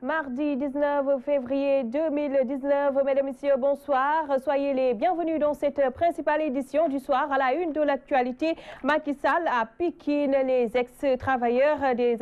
Mardi 19 février 2019, mesdames et messieurs, bonsoir. Soyez les bienvenus dans cette principale édition du soir. À la une de l'actualité, Macky Sall à Pikine. Les ex-travailleurs des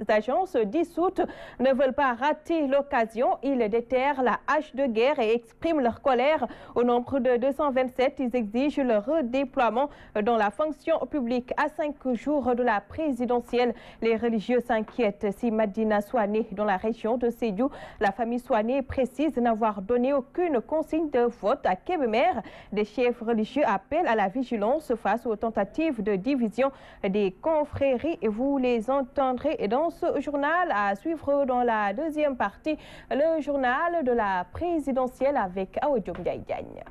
agences dissoutes ne veulent pas rater l'occasion. Ils déterrent la hache de guerre et expriment leur colère. Au nombre de 227, ils exigent le redéploiement dans la fonction publique. À 5 jours de la présidentielle, les religieux s'inquiètent. Si Madina Souane, dans la région de Sédhiou, la famille Souane précise n'avoir donné aucune consigne de vote à Kébémer. Des chefs religieux appellent à la vigilance face aux tentatives de division des confréries. Et vous les entendrez dans ce journal à suivre dans la deuxième partie, le journal de la présidentielle avec Aoudiom Diagne.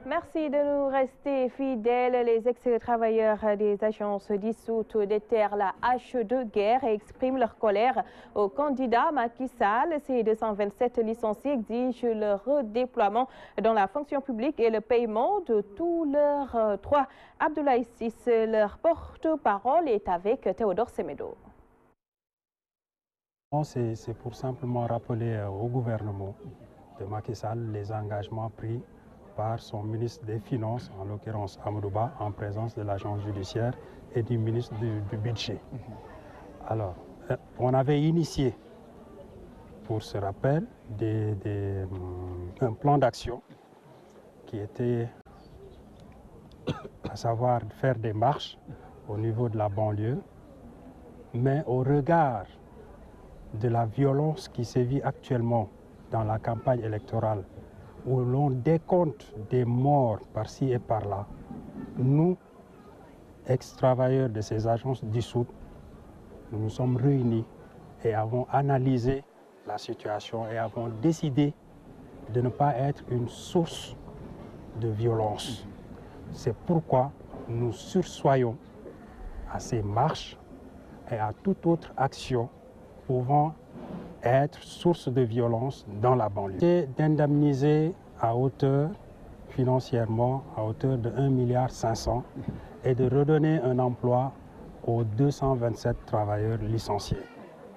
Merci de nous rester fidèles. Les ex-travailleurs des agences dissoutes déterrent la hache de guerre et expriment leur colère au candidat Macky Sall. Ces 227 licenciés exigent le redéploiement dans la fonction publique et le paiement de tous leurs droits. Abdoulaye Ciss, leur porte-parole, est avec Théodore Semedo. C'est pour simplement rappeler au gouvernement de Macky Sall les engagements pris par son ministre des Finances, en l'occurrence Amadou Ba, en présence de l'agence judiciaire et du ministre du Budget. Alors, on avait initié, pour ce rappel, un plan d'action qui était, à savoir faire des marches au niveau de la banlieue, mais au regard de la violence qui sévit actuellement dans la campagne électorale, où l'on décompte des morts par-ci et par-là, nous, ex-travailleurs de ces agences dissoutes, nous nous sommes réunis et avons analysé la situation et avons décidé de ne pas être une source de violence. C'est pourquoi nous sursoyons à ces marches et à toute autre action pouvant être source de violence dans la banlieue. C'est d'indemniser à hauteur, financièrement, à hauteur de 1,5 milliard et de redonner un emploi aux 227 travailleurs licenciés,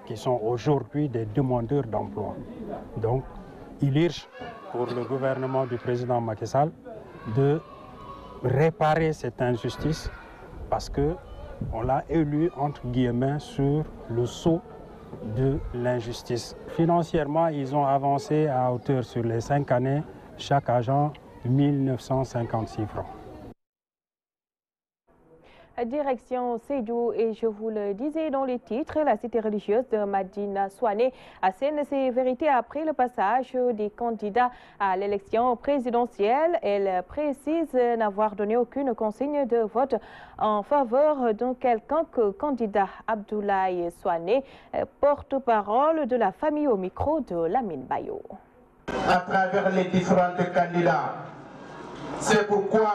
qui sont aujourd'hui des demandeurs d'emploi. Donc, il urge pour le gouvernement du président Macky Sall de réparer cette injustice parce qu'on l'a élu, entre guillemets, sur le sceau de l'injustice. Financièrement, ils ont avancé à hauteur sur les 5 années, chaque agent 1 956 francs. Direction Sédhiou, et je vous le disais dans les titres, la cité religieuse de Madina Souane assène ses vérités après le passage des candidats à l'élection présidentielle. Elle précise n'avoir donné aucune consigne de vote en faveur d'un quelconque candidat. Abdoulaye Souane, porte-parole de la famille, au micro de Lamine Bayo. À travers les différents candidats, c'est pourquoi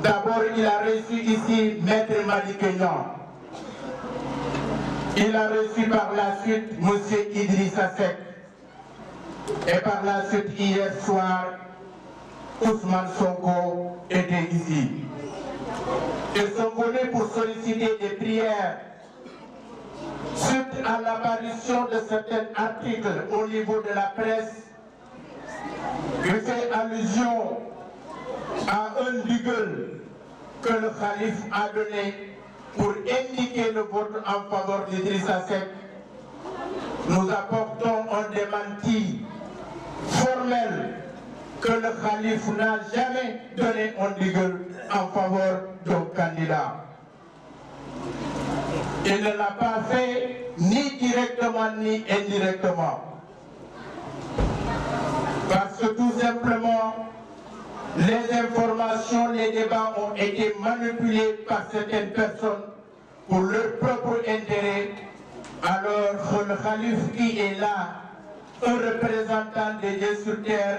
d'abord, il a reçu ici Maître Madi Kenyan. Il a reçu par la suite M. Idrissa Seck. Et par la suite, hier soir, Ousmane Sonko était ici. Ils sont venus pour solliciter des prières suite à l'apparition de certains articles au niveau de la presse qui fait allusion à un legal que le calife a donné pour indiquer le vote en faveur d'Idrissa Seck. Nous apportons un démenti formel que le calife n'a jamais donné un legal en faveur d'un candidat. Il ne l'a pas fait ni directement ni indirectement. Parce que tout simplement, les informations, les débats ont été manipulés par certaines personnes pour leur propre intérêt, alors que le calife qui est là, un représentant des dieux sur terre,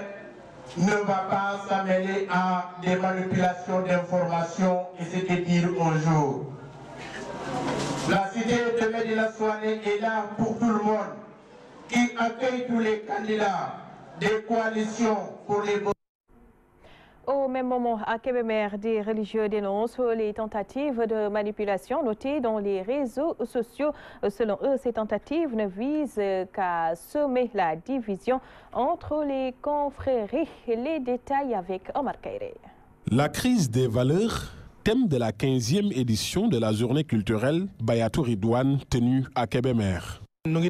ne va pas s'amêler à des manipulations d'informations et se dire un jour. La cité de Médina Souané est là pour tout le monde, qui accueille tous les candidats des coalitions pour les... Au même moment, à Kébémer, des religieux dénoncent les tentatives de manipulation notées dans les réseaux sociaux. Selon eux, ces tentatives ne visent qu'à semer la division entre les confréries. Les détails avec Omar Kairé. La crise des valeurs, thème de la 15e édition de la journée culturelle Bayatou Ridouane tenue à Kébémer. Nous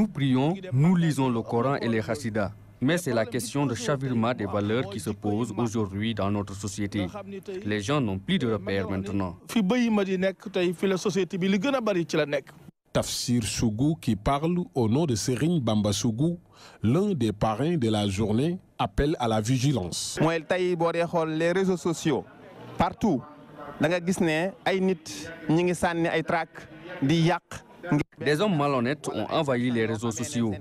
prions, nous lisons le Coran et les Hassidas. Mais c'est la question de chavirement des valeurs qui se pose aujourd'hui dans notre société. Les gens n'ont plus de repères maintenant. Tafsir Sougou, qui parle au nom de Serigne Bamba Sougou, l'un des parrains de la journée, appelle à la vigilance. Les réseaux sociaux, partout, des hommes malhonnêtes ont envahi les réseaux sociaux.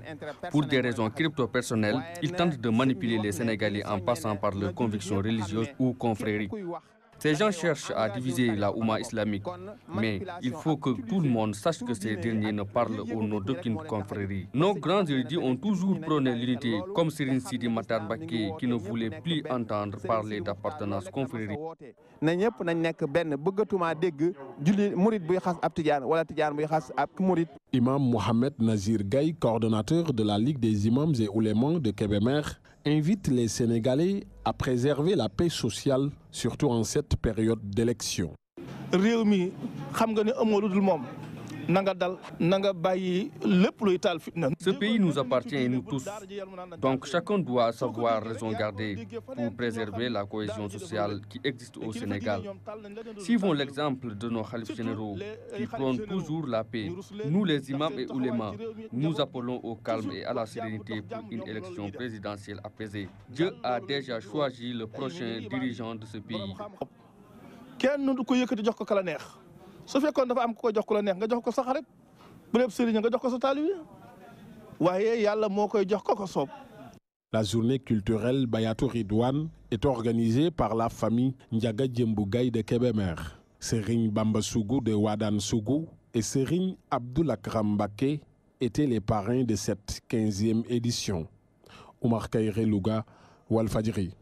Pour des raisons crypto-personnelles, ils tentent de manipuler les Sénégalais en passant par leurs convictions religieuses ou confréries. Ces gens cherchent à diviser la Oumma islamique, mais il faut que tout le monde sache que ces derniers ne parlent au nom d'aucune confrérie. Nos grands érudits ont toujours prôné l'unité, comme Serigne Sidi Matar Mbacké, qui ne voulait plus entendre parler d'appartenance confrérie. Imam Mohamed Nazir Gaye, coordonnateur de la Ligue des imams et oulémas de Kébémer, invite les Sénégalais à préserver la paix sociale, surtout en cette période d'élection. Ce pays nous appartient et nous tous. Donc chacun doit savoir raison garder pour préserver la cohésion sociale qui existe au Sénégal. Suivons l'exemple de nos khalifes généraux qui prônent toujours la paix. Nous les imams et oulémas, nous appelons au calme et à la sérénité pour une élection présidentielle apaisée. Dieu a déjà choisi le prochain dirigeant de ce pays. su fekkoon dafa am ko jox ko la neex nga jox ko sa xarit bu lépp sëriñ nga jox ko sa taalibe waaye yàlla moo koy jox ko soob. La journée culturelle Bayatou Ridouane est organisée par la famille Ndiaga Djembou Gaye de Kébémer. Serigne Bamba Sougou de Wadane Sougou et Serigne Abdoul Akram Mbacké étaient les parrains de cette 15e édition. Omar Kairé Louga, Walfadjri.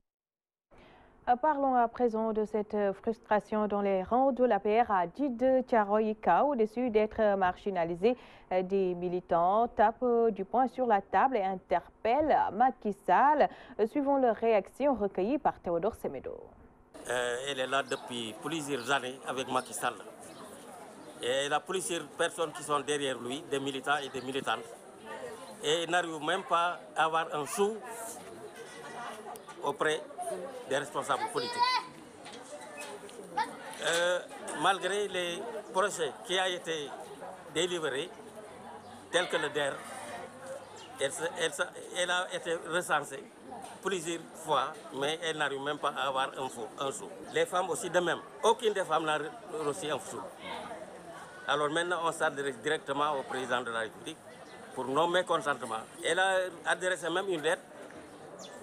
Parlons à présent de cette frustration dans les rangs de l'APR à Djiddah Thiaroye Kao, déçus d'être marginalisés. Des militants tapent du poing sur la table et interpellent Macky Sall. Suivons leur réaction recueillie par Théodore Semedo. Elle est là depuis plusieurs années avec Macky Sall. Et il y a plusieurs personnes qui sont derrière lui, des militants et des militantes. Et il n'arrive même pas à avoir un sou auprès des responsables politiques. Malgré les projets qui ont été délivrés, tels que le DER, elle a été recensée plusieurs fois, mais elle n'arrive même pas à avoir un sou. Les femmes aussi de même. Aucune des femmes n'a reçu un sou. Alors maintenant, on s'adresse directement au président de la République pour nos mécontentements. Elle a adressé même une lettre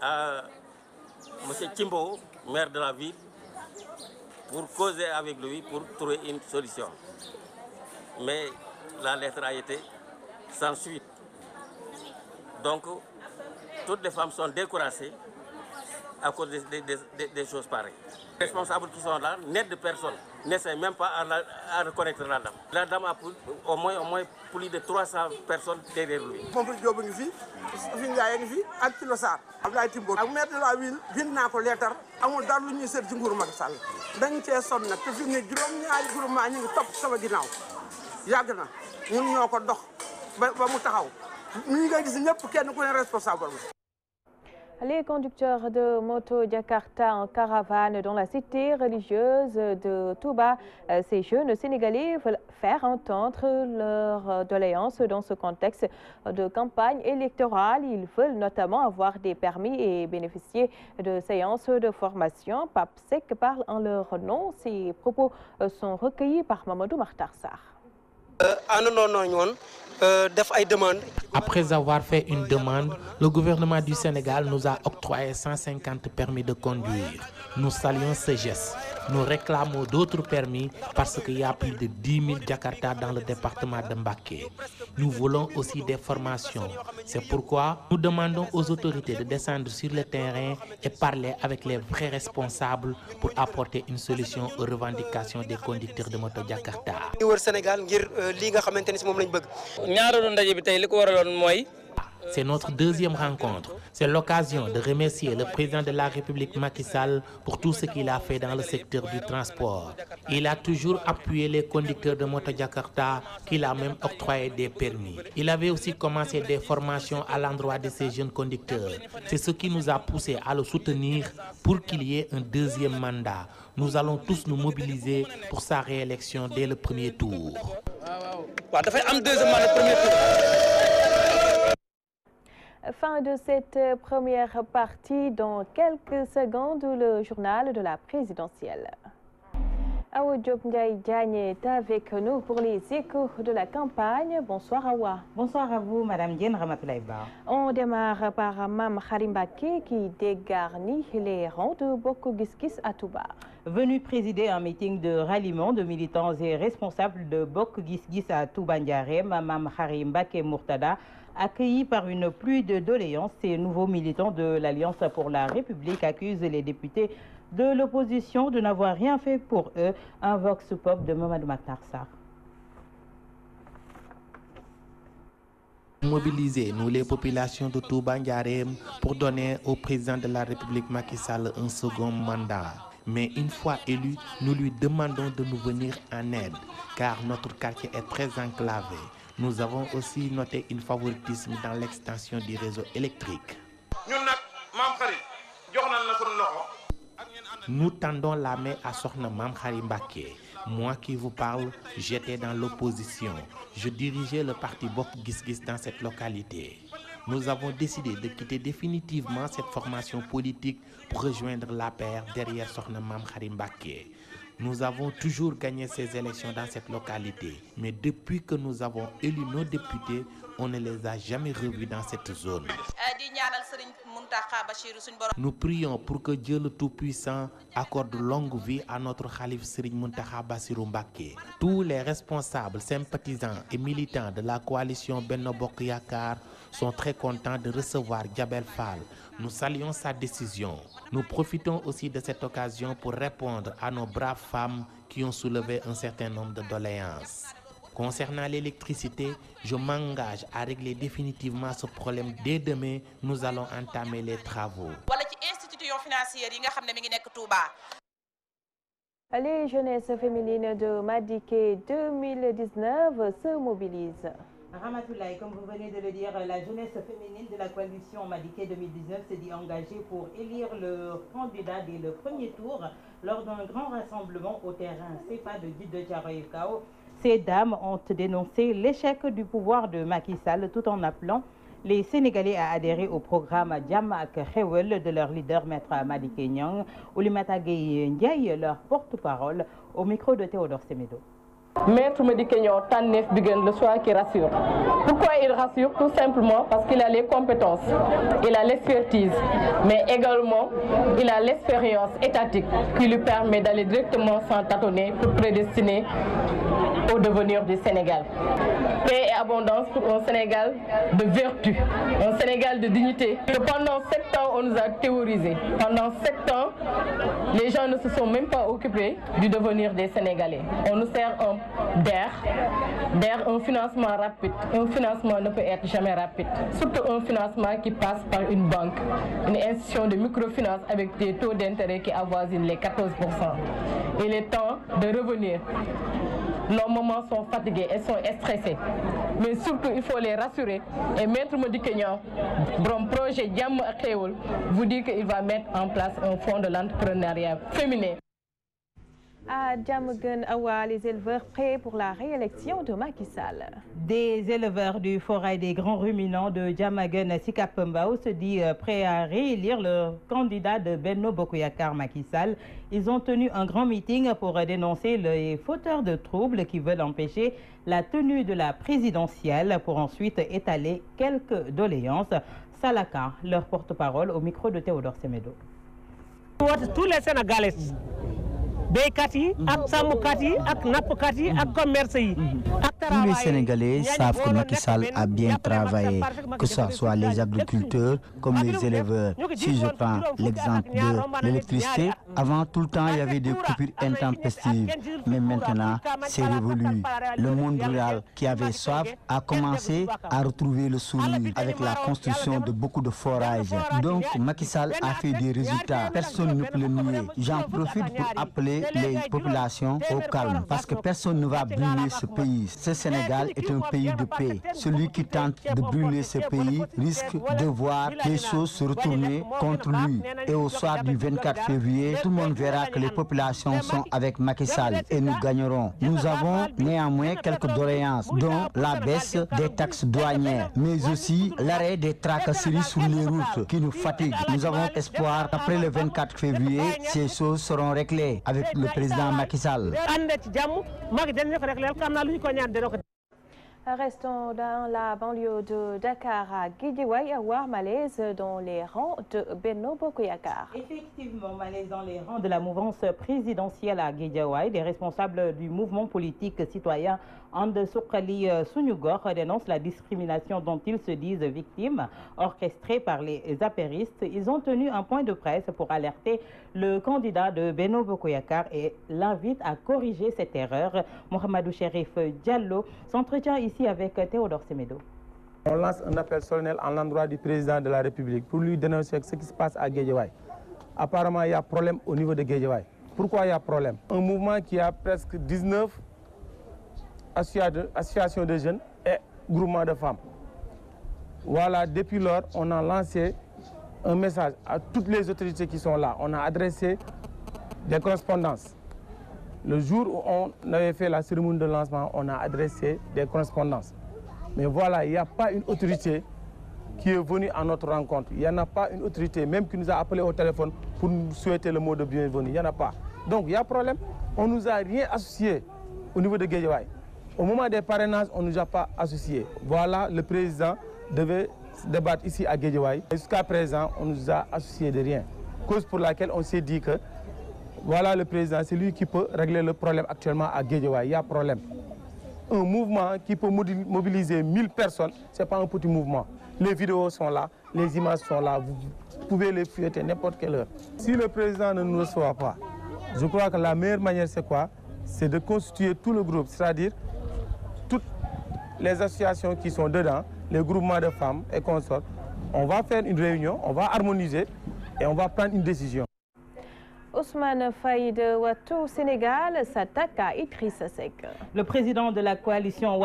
à M. Kimbo, maire de la ville, pour causer avec lui, pour trouver une solution. Mais la lettre a été sans suite. Donc, toutes les femmes sont découragées à cause des choses pareilles. Les responsables qui sont là, net de personnes, n'essaient même pas à reconnaître la dame. La dame a au moins plus de 300 personnes derrière lui. Abdoulaye Timbo ak maire de la ville bind naa ko leetar amul dara lu ñuy seet ci nguuru Macky Sall dañ cee sonn nag te fi mu ne juróom-ñaari groupement ñu ngi topp sama ginnaaw yàgg na ñun ñoo ko dox ba mu taxaw ñi nga gis ñëpp kenn ku ne responsable. Les conducteurs de moto Jakarta en caravane dans la cité religieuse de Touba, ces jeunes Sénégalais veulent faire entendre leur doléance dans ce contexte de campagne électorale. Ils veulent notamment avoir des permis et bénéficier de séances de formation. Pape Seck parle en leur nom. Ces propos sont recueillis par Mamadou Makhtar Sarr. Après avoir fait une demande, le gouvernement du Sénégal nous a octroyé 150 permis de conduire. Nous saluons ce geste. Nous réclamons d'autres permis parce qu'il y a plus de 10 000 Jakarta dans le département de Mbacké. Nous voulons aussi des formations. C'est pourquoi nous demandons aux autorités de descendre sur le terrain et parler avec les vrais responsables pour apporter une solution aux revendications des conducteurs de moto Jakarta. C'est notre deuxième rencontre. C'est l'occasion de remercier le président de la République Macky Sall pour tout ce qu'il a fait dans le secteur du transport. Il a toujours appuyé les conducteurs de moto Jakarta, qu'il a même octroyé des permis. Il avait aussi commencé des formations à l'endroit de ces jeunes conducteurs. C'est ce qui nous a poussé à le soutenir pour qu'il y ait un deuxième mandat. Nous allons tous nous mobiliser pour sa réélection dès le premier tour. Fin de cette première partie. Dans quelques secondes, le journal de la présidentielle. Awa Diop Ndiaye Diagne est avec nous pour les échos de la campagne. Bonsoir Awa. Bonsoir à vous, Madame Diène Ramatoulaye Ba. On démarre par Mame Khary Mbacké qui dégarnit les rangs de Bokk Gis Gis à Touba. Venu présider un meeting de ralliement de militants et responsables de Bokk Gis Gis à Touba Ndiarème, Mame Khary Mbacké Mourtada, accueillis par une pluie de doléances, ces nouveaux militants de l'Alliance pour la République accusent les députés de l'opposition de n'avoir rien fait pour eux. Un vox pop de Mamadou Makhtar Sarr. Mobiliser, nous les populations de Touba Ndiarème, pour donner au président de la République Macky Sall un second mandat. Mais une fois élu, nous lui demandons de nous venir en aide, car notre quartier est très enclavé. Nous avons aussi noté un favoritisme dans l'extension du réseau électrique. Nous tendons la main à Sokhna Mame Khary Mbacké. Moi qui vous parle, j'étais dans l'opposition. Je dirigeais le parti Bokk Gis Gis dans cette localité. Nous avons décidé de quitter définitivement cette formation politique pour rejoindre l'APR derrière Sokhna Mame Khary Mbacké. Nous avons toujours gagné ces élections dans cette localité, mais depuis que nous avons élu nos députés, on ne les a jamais revus dans cette zone. Nous prions pour que Dieu le Tout-Puissant accorde longue vie à notre Khalif Serigne Mountakha Bassirou Mbacké. Tous les responsables, sympathisants et militants de la coalition Benno Bokk Yakaar sont très contents de recevoir Diabel Fall. Nous saluons sa décision. Nous profitons aussi de cette occasion pour répondre à nos braves femmes qui ont soulevé un certain nombre de doléances. Concernant l'électricité, je m'engage à régler définitivement ce problème. Dès demain, nous allons entamer les travaux. Les jeunesses féminines de Madické 2019 se mobilisent. Ramatoulaye, comme vous venez de le dire, la jeunesse féminine de la coalition Madické 2019 s'est dit engagée pour élire le candidat dès le premier tour lors d'un grand rassemblement au terrain CEPA de Djiddah Thiaroye Kao. Ces dames ont dénoncé l'échec du pouvoir de Macky Sall tout en appelant les Sénégalais à adhérer au programme Jàmm ak Xéwal de leur leader Maître Madické Niang. Oulimata Gueye Ndiaye, leur porte-parole, au micro de Théodore Semedo. Maître Madické Niang tànneef bi gën, le choix qui rassure. Pourquoi il rassure? Tout simplement parce qu'il a les compétences, il a l'expertise, mais également il a l'expérience étatique qui lui permet d'aller directement sans tâtonner pour prédestiner au devenir du Sénégal. Paix et abondance pour un Sénégal de vertu, un Sénégal de dignité. Pendant 7 ans, on nous a théorisé. Pendant 7 ans, les gens ne se sont même pas occupés du devenir des Sénégalais. On nous sert un financement rapide. Un financement ne peut être jamais rapide. Surtout un financement qui passe par une banque, une institution de microfinance avec des taux d'intérêt qui avoisinent les 14%. Il est temps de revenir. Nos mamans sont fatiguées, elles sont stressées. Mais surtout, il faut les rassurer. Et Maître Madické Niang, bon projet Jàmm ak Xéwal, vous dit qu'il va mettre en place un fonds de l'entrepreneuriat féminin. À Diamaguène, Awa, les éleveurs prêts pour la réélection de Macky Sall. Des éleveurs du forail des grands ruminants de Diamaguène, Sicap Mbao se dit prêts à réélire le candidat de Benno Bokk Yakaar, Macky Sall. Ils ont tenu un grand meeting pour dénoncer les fauteurs de troubles qui veulent empêcher la tenue de la présidentielle pour ensuite étaler quelques doléances. Salaka, leur porte-parole, au micro de Théodore Semedo. Tous les Sénégalais, tous les Sénégalais savent que Macky Sall a bien travaillé, que ce soit les agriculteurs comme les éleveurs. Si je prends l'exemple de l'électricité, avant tout le temps il y avait des coupures intempestives, mais maintenant c'est révolu. Le monde rural qui avait soif a commencé à retrouver le sourire avec la construction de beaucoup de forages. Donc Macky Sall a fait des résultats, personne ne peut le nier. J'en profite pour appeler les populations au calme, parce que personne ne va brûler ce pays. Ce Sénégal est un pays de paix. Celui qui tente de brûler ce pays risque de voir les choses se retourner contre lui. Et au soir du 24 février, tout le monde verra que les populations sont avec Macky Sall et nous gagnerons. Nous avons néanmoins quelques doléances, dont la baisse des taxes douanières, mais aussi l'arrêt des tracasseries sur les routes qui nous fatiguent. Nous avons espoir qu'après le 24 février, ces choses seront réglées avec le président Macky Sall. Restons dans la banlieue de Dakar à Guédiawaye, à voir malaise dans les rangs de Benno Bokk Yakaar. Effectivement, malaise dans les rangs de la mouvance présidentielle à Guédiawaye. Des responsables du mouvement politique citoyen And Suqali Suñu Gox dénoncent la discrimination dont ils se disent victimes, orchestrée par les apéristes. Ils ont tenu un point de presse pour alerter le candidat de Benno Bokk Yakaar et l'invite à corriger cette erreur. Mohamedou Chérif Diallo s'entretient ici avec Théodore Semedo. On lance un appel solennel à l'endroit du président de la République pour lui dénoncer ce qui se passe à Guédiawaye. Apparemment, il y a problème au niveau de Guédiawaye. Pourquoi il y a problème? Un mouvement qui a presque 19 associations de jeunes et groupements de femmes. Voilà, depuis lors, on a lancé un message à toutes les autorités qui sont là. On a adressé des correspondances. Le jour où on avait fait la cérémonie de lancement, on a adressé des correspondances. Mais voilà, il n'y a pas une autorité qui est venue à notre rencontre. Il n'y en a pas une autorité, même qui nous a appelé au téléphone pour nous souhaiter le mot de bienvenue. Il n'y en a pas. Donc il y a problème. On ne nous a rien associé au niveau de Guédiawaye. Au moment des parrainages, on ne nous a pas associés. Voilà, le président devait se débattre ici à Guédiawaye. Jusqu'à présent, on ne nous a associés de rien. Cause pour laquelle on s'est dit que voilà le président, c'est lui qui peut régler le problème actuellement à Guédiawaye. Il y a problème. Un mouvement qui peut mobiliser 1000 personnes, ce n'est pas un petit mouvement. Les vidéos sont là, les images sont là, vous pouvez les feuilleter n'importe quelle heure. Si le président ne nous reçoit pas, je crois que la meilleure manière c'est quoi? C'est de constituer tout le groupe, c'est-à-dire toutes les associations qui sont dedans, les groupements de femmes et consorts. On va faire une réunion, on va harmoniser et on va prendre une décision. Ousmane Faye de Wattu Sénégal s'attaque à Idrissa Seck. Le président de la coalition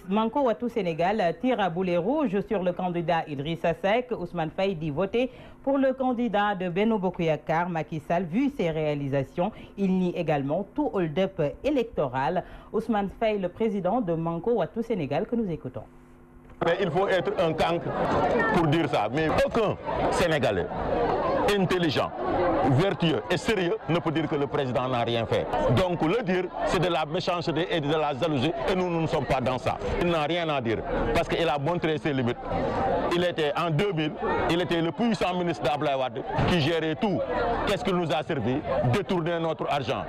Manko Wattu Sénégal tire à boulet rouge sur le candidat Idrissa Seck. Ousmane Faye dit voter pour le candidat de Benno Bokk Yakaar, Macky Sall. Vu ses réalisations, il nie également tout hold-up électoral. Ousmane Faye, le président de Manko Wattu Sénégal, que nous écoutons. Mais il faut être un cancre pour dire ça. Mais aucun Sénégalais intelligent, vertueux et sérieux ne peut dire que le président n'a rien fait. Donc le dire, c'est de la méchanceté et de la jalousie et nous ne sommes pas dans ça. Il n'a rien à dire parce qu'il a montré ses limites. Il était en 2000, il était le puissant ministre d'Abdoulaye Wade qui gérait tout. Qu'est-ce qu'il nous a servi? Détourner notre argent.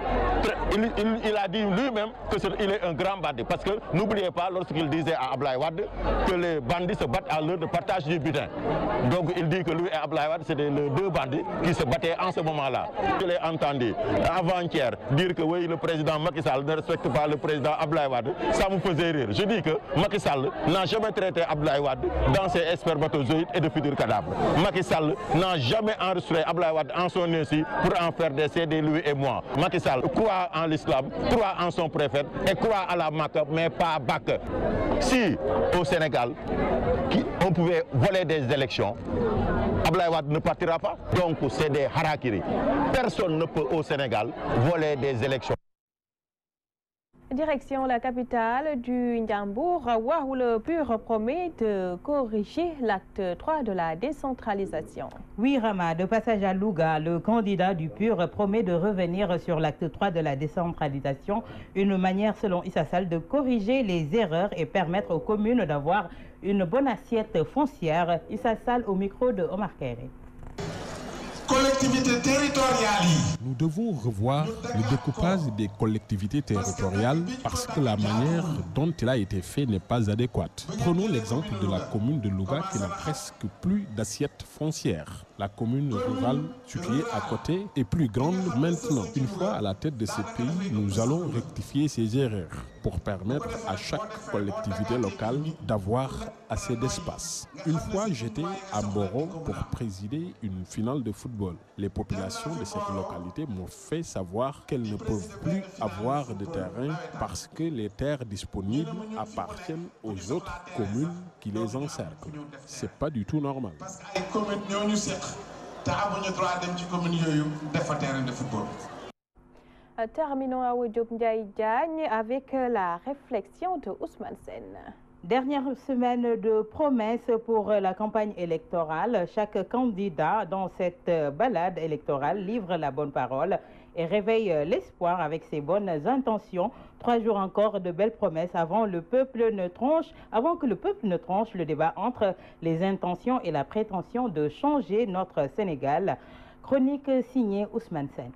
Il a dit lui-même qu'il est un grand bandit parce que n'oubliez pas lorsqu'il disait à Abdoulaye Wade que les bandits se battent à l'heure de partage du butin. Donc il dit que lui et Abdoulaye Wade c'était les deux bandits qui se battaient en ce moment-là. Je l'ai entendu avant-hier dire que oui, le président Macky Sall ne respecte pas le président Abdoulaye Wade. Ça me faisait rire. Je dis que Macky Sall n'a jamais traité Abdoulaye Wade dans ses spermatozoïdes et de futurs cadavres. Macky Sall n'a jamais enregistré Abdoulaye Wade en son insu pour en faire des CD, lui et moi. Macky Sall croit en l'islam, croit en son prophète et croit à la Makka, mais pas à Bac. Si au Sénégal, on pouvait voler des élections, Abdoulaye Wade ne partira pas. Donc c'est des harakiri. Personne ne peut au Sénégal voler des élections. Direction la capitale du Ndiambour, où le PUR promet de corriger l'acte 3 de la décentralisation. Oui, Rama, de passage à Louga, le candidat du PUR promet de revenir sur l'acte 3 de la décentralisation, une manière selon Issa Sall de corriger les erreurs et permettre aux communes d'avoir une bonne assiette foncière. Issa Sall au micro de Omar Kéré. Collectivités territoriales. Nous devons revoir le découpage des collectivités territoriales parce que la manière dont il a été fait n'est pas adéquate. Prenons l'exemple de la commune de Louga qui n'a presque plus d'assiette foncière. La commune rurale située à côté est plus grande maintenant. Une fois à la tête de ce pays, nous allons rectifier ces erreurs pour permettre à chaque collectivité locale d'avoir assez d'espace. Une fois, j'étais à Mboro pour présider une finale de football. Les populations de cette localité m'ont fait savoir qu'elles ne peuvent plus avoir de terrain parce que les terres disponibles appartiennent aux autres communes qui les encerclent. C'est pas du tout normal. Terminons à Diop Ndiaye Diagne avec la réflexion de Ousmane Sène. Dernière semaine de promesses pour la campagne électorale. Chaque candidat dans cette balade électorale livre la bonne parole et réveille l'espoir avec ses bonnes intentions. 3 jours encore de belles promesses avant que le peuple ne tranche le débat entre les intentions et la prétention de changer notre Sénégal. Chronique signée Ousmane Sène.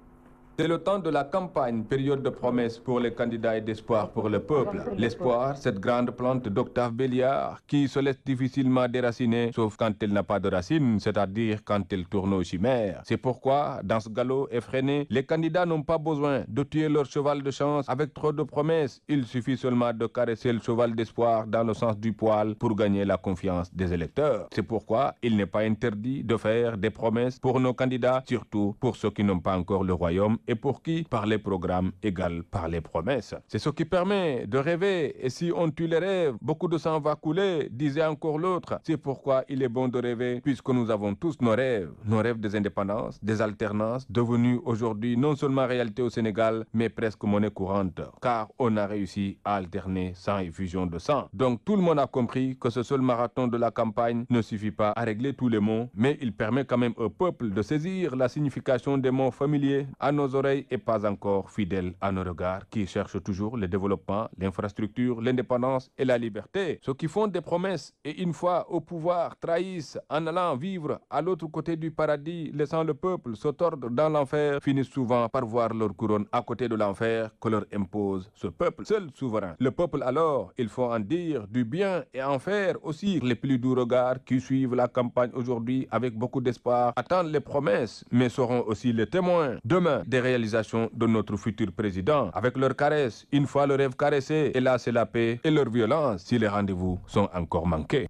C'est le temps de la campagne, période de promesses pour les candidats et d'espoir pour le peuple. L'espoir, cette grande plante d'Octave Béliard qui se laisse difficilement déraciner, sauf quand elle n'a pas de racines, c'est-à-dire quand elle tourne aux chimères. C'est pourquoi, dans ce galop effréné, les candidats n'ont pas besoin de tuer leur cheval de chance avec trop de promesses. Il suffit seulement de caresser le cheval d'espoir dans le sens du poil pour gagner la confiance des électeurs. C'est pourquoi il n'est pas interdit de faire des promesses pour nos candidats, surtout pour ceux qui n'ont pas encore le royaume et pour qui, par les programmes, égale par les promesses. C'est ce qui permet de rêver, et si on tue les rêves, beaucoup de sang va couler, disait encore l'autre. C'est pourquoi il est bon de rêver, puisque nous avons tous nos rêves des indépendances, des alternances, devenus aujourd'hui non seulement réalité au Sénégal, mais presque monnaie courante, car on a réussi à alterner sang et fusion de sang. Donc tout le monde a compris que ce seul marathon de la campagne ne suffit pas à régler tous les maux, mais il permet quand même au peuple de saisir la signification des mots familiers à nos oreilles et pas encore fidèles à nos regards qui cherchent toujours le développement, l'infrastructure, l'indépendance et la liberté. Ceux qui font des promesses et une fois au pouvoir trahissent en allant vivre à l'autre côté du paradis, laissant le peuple se tordre dans l'enfer, finissent souvent par voir leur couronne à côté de l'enfer que leur impose ce peuple, seul souverain. Le peuple alors, il faut en dire du bien et en faire aussi les plus doux regards qui suivent la campagne aujourd'hui avec beaucoup d'espoir, attendent les promesses, mais seront aussi les témoins demain des réalisations de notre futur président. Avec leurs caresses, une fois le rêve caressé, et là c'est la paix, et leur violence si les rendez-vous sont encore manqués.